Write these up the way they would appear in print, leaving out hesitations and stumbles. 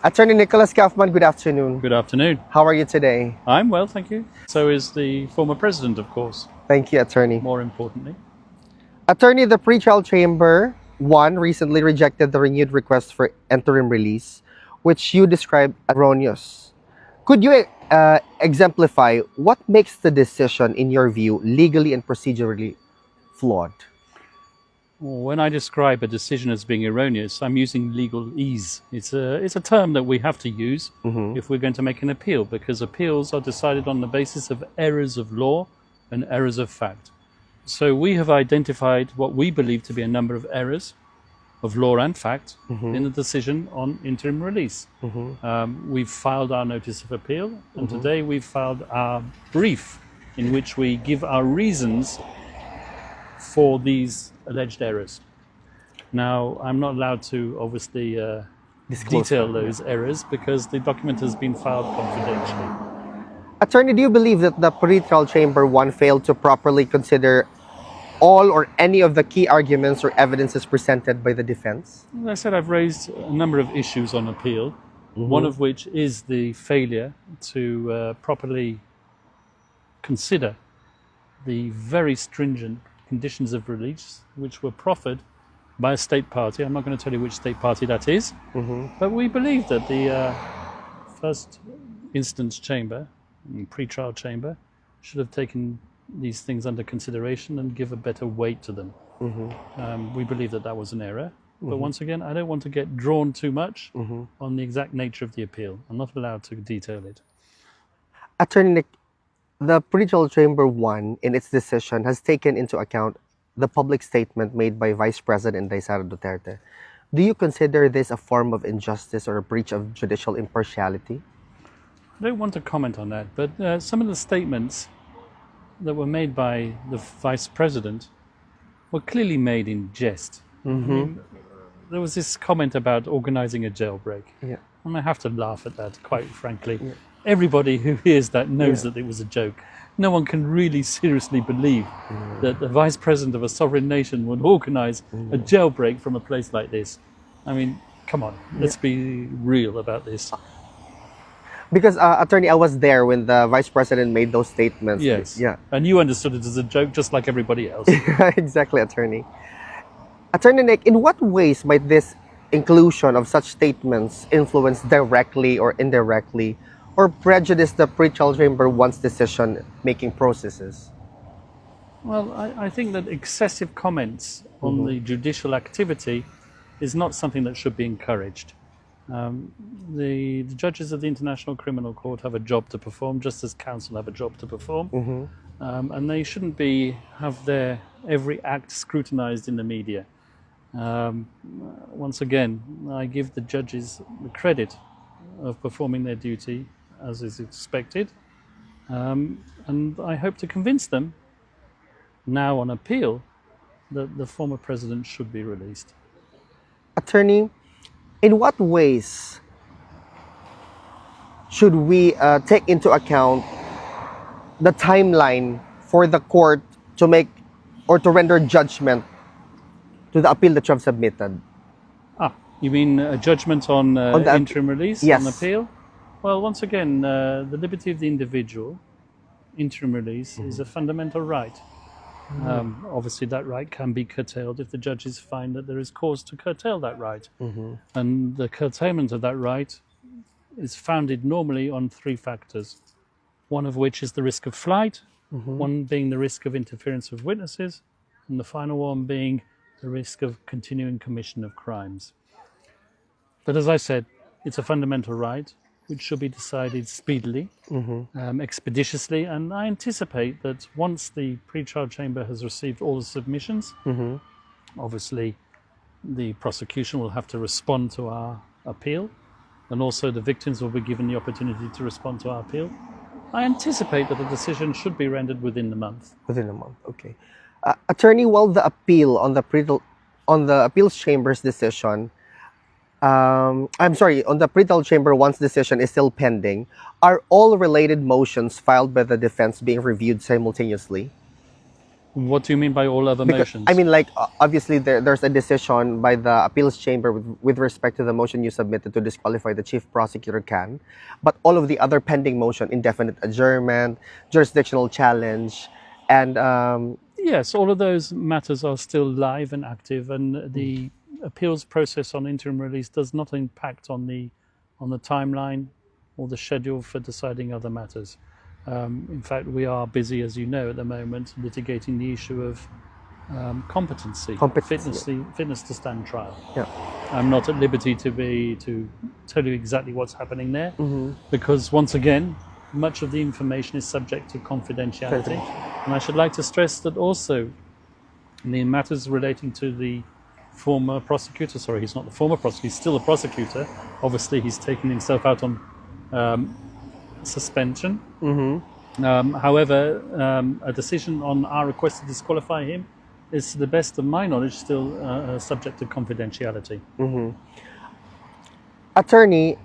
Attorney Nicholas Kaufman, good afternoon. Good afternoon. How are you today? I'm well, thank you. So is the former president, of course, Thank you, Attorney. more importantly. Attorney, the pretrial chamber, one, recently rejected the renewed request for interim release, which you described as erroneous. Could you exemplify what makes the decision, in your view, legally and procedurally flawed? When I describe a decision as being erroneous, I'm using legalese. It's a term that we have to use if we're going to make an appeal, because appeals are decided on the basis of errors of law and errors of fact. So we have identified what we believe to be a number of errors of law and fact in the decision on interim release. We've filed our notice of appeal, and today we've filed our brief in which we give our reasons for these alleged errors. Now, I'm not allowed to obviously detail those errors because the document has been filed confidentially. Attorney, do you believe that the pretrial chamber, one, failed to properly consider all or any of the key arguments or evidences presented by the defense? As I said, I've raised a number of issues on appeal, one of which is the failure to properly consider the very stringent conditions of release which were proffered by a state party. I'm not going to tell you which state party that is, but we believe that the first instance chamber, pre-trial chamber, should have taken these things under consideration and give a better weight to them. We believe that that was an error, but once again, I don't want to get drawn too much on the exact nature of the appeal. I'm not allowed to detail it. Attorney Nick, the pretrial chamber, one, in its decision, has taken into account the public statement made by Vice President Sara Duterte. Do you consider this a form of injustice or a breach of judicial impartiality? I don't want to comment on that, but some of the statements that were made by the Vice President were clearly made in jest. I mean, there was this comment about organizing a jailbreak. Yeah. And I have to laugh at that, quite frankly. Yeah. Everybody who hears that knows that it was a joke. No one can really seriously believe that the Vice President of a sovereign nation would organize a jailbreak from a place like this. I mean, come on, let's be real about this. Because, Attorney, I was there when the Vice President made those statements. Yes. Yeah. And you understood it as a joke just like everybody else. Exactly, Attorney. Attorney Nick, in what ways might this inclusion of such statements influence directly or indirectly or prejudice the pretrial chamber one's decision-making processes? Well, I think that excessive comments on the judicial activity is not something that should be encouraged. The judges of the International Criminal Court have a job to perform, just as counsel have a job to perform, and they shouldn't have their every act scrutinized in the media. Once again, I give the judges the credit of performing their duty as is expected, and I hope to convince them now on appeal that the former president should be released. Attorney, in what ways should we take into account the timeline for the court to make or to render judgment to the appeal that you have submitted? You mean a judgment on the interim release, yes, on appeal? Well, once again, the liberty of the individual, interim release, is a fundamental right. Obviously, that right can be curtailed if the judges find that there is cause to curtail that right. And the curtailment of that right is founded normally on three factors, one of which is the risk of flight, one being the risk of interference with witnesses, and the final one being the risk of continuing commission of crimes. But as I said, it's a fundamental right which should be decided speedily, expeditiously, and I anticipate that once the pre-trial chamber has received all the submissions, obviously the prosecution will have to respond to our appeal, and also the victims will be given the opportunity to respond to our appeal. I anticipate that the decision should be rendered within the month. Within a month, okay. Attorney, while the appeal on the appeals chamber's decision, on the pretrial chamber one's decision is still pending, are all related motions filed by the defense being reviewed simultaneously? What do you mean by all other motions? I mean, like, obviously, there's a decision by the appeals chamber with respect to the motion you submitted to disqualify the chief prosecutor can, but all of the other pending motion, indefinite adjournment, jurisdictional challenge, and Yes, all of those matters are still live and active, and the appeals process on interim release does not impact on the timeline or the schedule for deciding other matters. In fact, we are busy, as you know, at the moment, litigating the issue of competency, fitness to stand trial. yeah. I'm not at liberty to tell you exactly what's happening there, because once again, much of the information is subject to confidentiality. And I should like to stress that also in the matters relating to the former prosecutor, sorry, he's not the former prosecutor, he's still a prosecutor. Obviously, he's taken himself out on suspension. However, a decision on our request to disqualify him is, to the best of my knowledge, still subject to confidentiality. Attorney,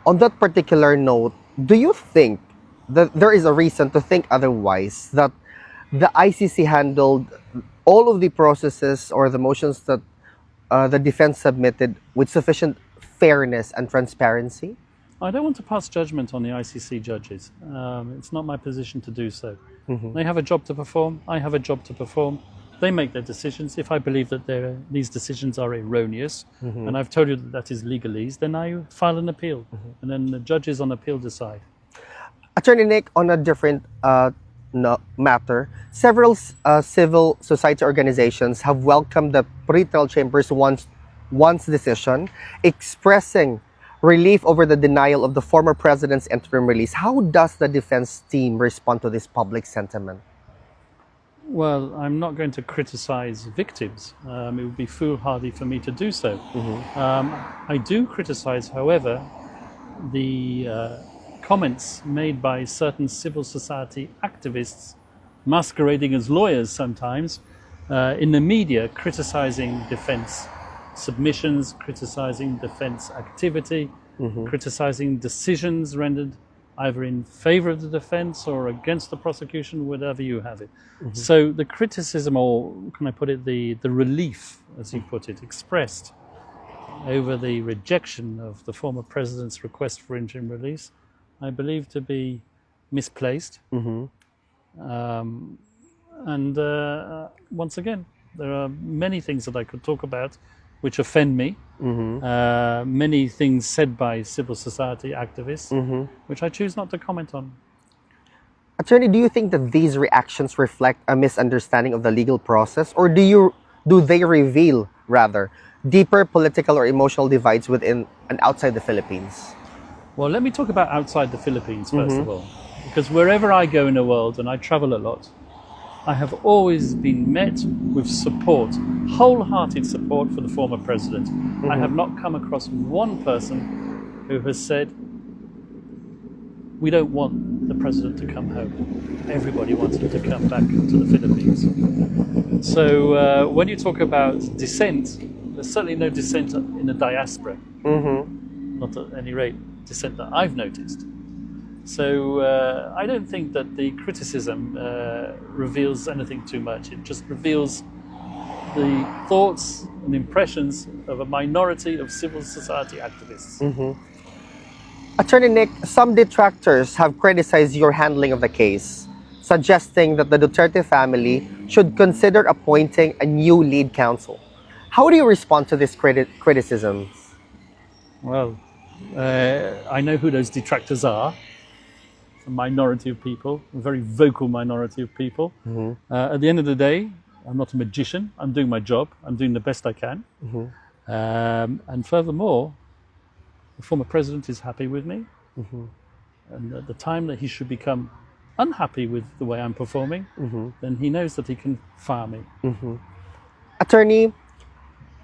on that particular note, do you think that there is a reason to think otherwise, that the ICC handled all of the processes or the motions that the defense submitted with sufficient fairness and transparency? I don't want to pass judgment on the ICC judges. It's not my position to do so. They have a job to perform. I have a job to perform. They make their decisions. If I believe that these decisions are erroneous, and I've told you that is legalese, then I file an appeal, and then the judges on appeal decide. Attorney Nick, on a different matter, several civil society organizations have welcomed the pretrial chamber's once decision, expressing relief over the denial of the former president's interim release. How does the defense team respond to this public sentiment? Well, I'm not going to criticize victims. It would be foolhardy for me to do so. I do criticize, however, the comments made by certain civil society activists, masquerading as lawyers sometimes, in the media, criticizing defense submissions, criticizing defense activity, criticizing decisions rendered either in favor of the defense or against the prosecution, whatever you have it. So the criticism, or can I put it, the relief, as you put it, expressed over the rejection of the former president's request for interim release, I believe to be misplaced. And once again, there are many things that I could talk about which offend me. Many things said by civil society activists, which I choose not to comment on. Attorney, do you think that these reactions reflect a misunderstanding of the legal process, or do they reveal, rather, deeper political or emotional divides within and outside the Philippines? Well, let me talk about outside the Philippines first of all, because wherever I go in the world, and I travel a lot, I have always been met with support, wholehearted support for the former president. I have not come across one person who has said, we don't want the president to come home. Everybody wants him to come back to the Philippines. So when you talk about dissent, there's certainly no dissent in the diaspora. Not at any rate dissent that I've noticed. So I don't think that the criticism reveals anything too much. It just reveals the thoughts and impressions of a minority of civil society activists. Attorney Nick, some detractors have criticized your handling of the case, suggesting that the Duterte family should consider appointing a new lead counsel. How do you respond to these criticisms? Well, I know who those detractors are. A minority of people, a very vocal minority of people. At the end of the day, I'm not a magician. I'm doing my job. I'm doing the best I can. And furthermore, the former president is happy with me. And at the time that he should become unhappy with the way I'm performing, then he knows that he can fire me. Attorney,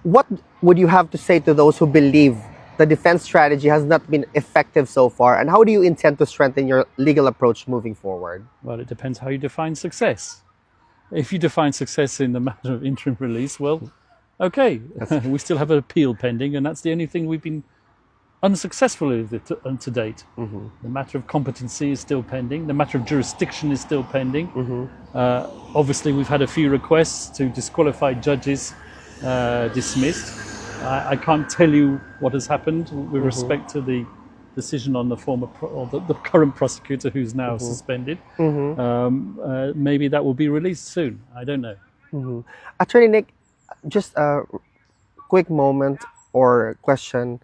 what would you have to say to those who believe the defense strategy has not been effective so far, and how do you intend to strengthen your legal approach moving forward? Well, it depends how you define success. If you define success in the matter of interim release, well, okay, we still have an appeal pending, and that's the only thing we've been unsuccessfully to date. The matter of competency is still pending. The matter of jurisdiction is still pending. Obviously, we've had a few requests to disqualify judges dismissed. I can't tell you what has happened with respect to the decision on the the current prosecutor who's now suspended. Maybe that will be released soon. I don't know. Attorney Nick, just a quick moment or question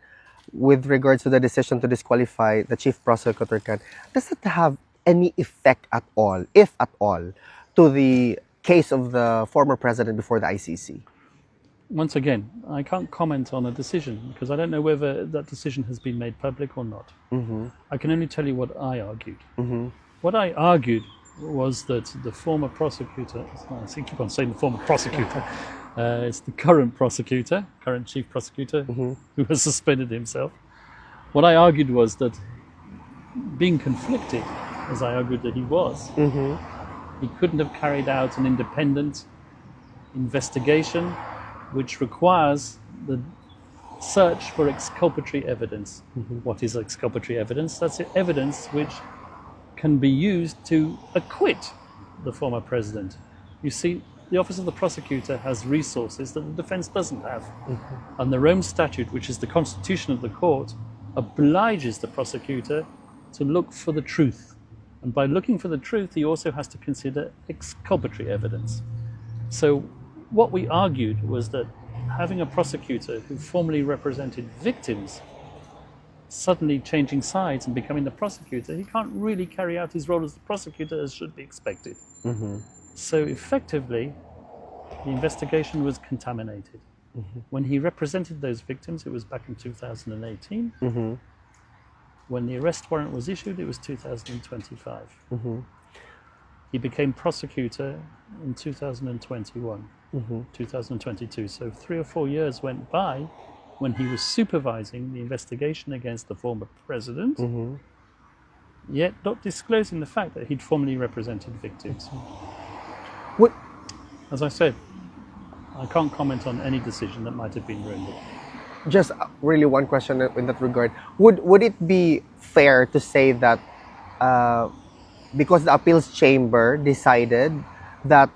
with regards to the decision to disqualify the chief prosecutor. Does it have any effect at all, if at all, to the case of the former president before the ICC? Once again, I can't comment on a decision because I don't know whether that decision has been made public or not. I can only tell you what I argued. What I argued was that the former prosecutor, I keep on saying the former prosecutor, it's the current prosecutor, current chief prosecutor, who has suspended himself. What I argued was that being conflicted, as I argued that he was, he couldn't have carried out an independent investigation which requires the search for exculpatory evidence. What is exculpatory evidence? That's evidence which can be used to acquit the former president. You see, the Office of the Prosecutor has resources that the defense doesn't have. And the Rome Statute, which is the constitution of the court, obliges the prosecutor to look for the truth. And by looking for the truth, he also has to consider exculpatory evidence. So what we argued was that having a prosecutor who formerly represented victims suddenly changing sides and becoming the prosecutor, he can't really carry out his role as the prosecutor as should be expected. So effectively, the investigation was contaminated. When he represented those victims, it was back in 2018. When the arrest warrant was issued, it was 2025. He became prosecutor in 2021, 2022. So 3 or 4 years went by when he was supervising the investigation against the former president, yet not disclosing the fact that he'd formerly represented victims. As I said, I can't comment on any decision that might have been rendered. Just really one question in that regard. Would it be fair to say that because the appeals chamber decided that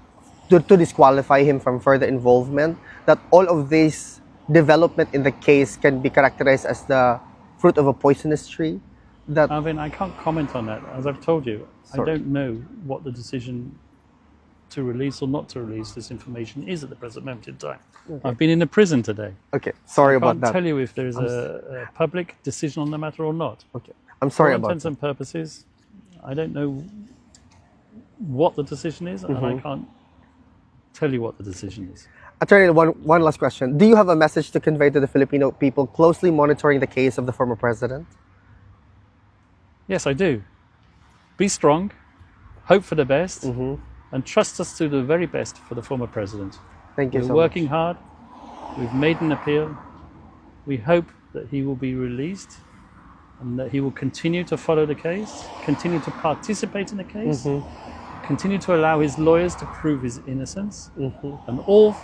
to disqualify him from further involvement, that all of this development in the case can be characterized as the fruit of a poisonous tree? That Alvin, I can't comment on that. As I've told you, I don't know what the decision to release or not to release this information is at the present moment in time. I've been in a prison today. Okay, sorry about I can't that. tell you if there is a public decision on the matter or not. Okay, I'm sorry For all about intents that. and purposes, I don't know what the decision is, and I can't tell you what the decision is. Attorney, one last question. Do you have a message to convey to the Filipino people closely monitoring the case of the former president? Yes, I do. Be strong, hope for the best, and trust us to do the very best for the former president. Thank you We're so working much. hard. We've made an appeal. We hope that he will be released and that he will continue to follow the case, continue to participate in the case, continue to allow his lawyers to prove his innocence, and all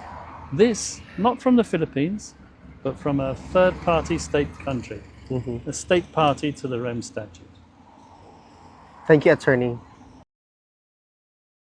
this, not from the Philippines, but from a third-party state country, a state party to the Rome Statute. Thank you, Attorney.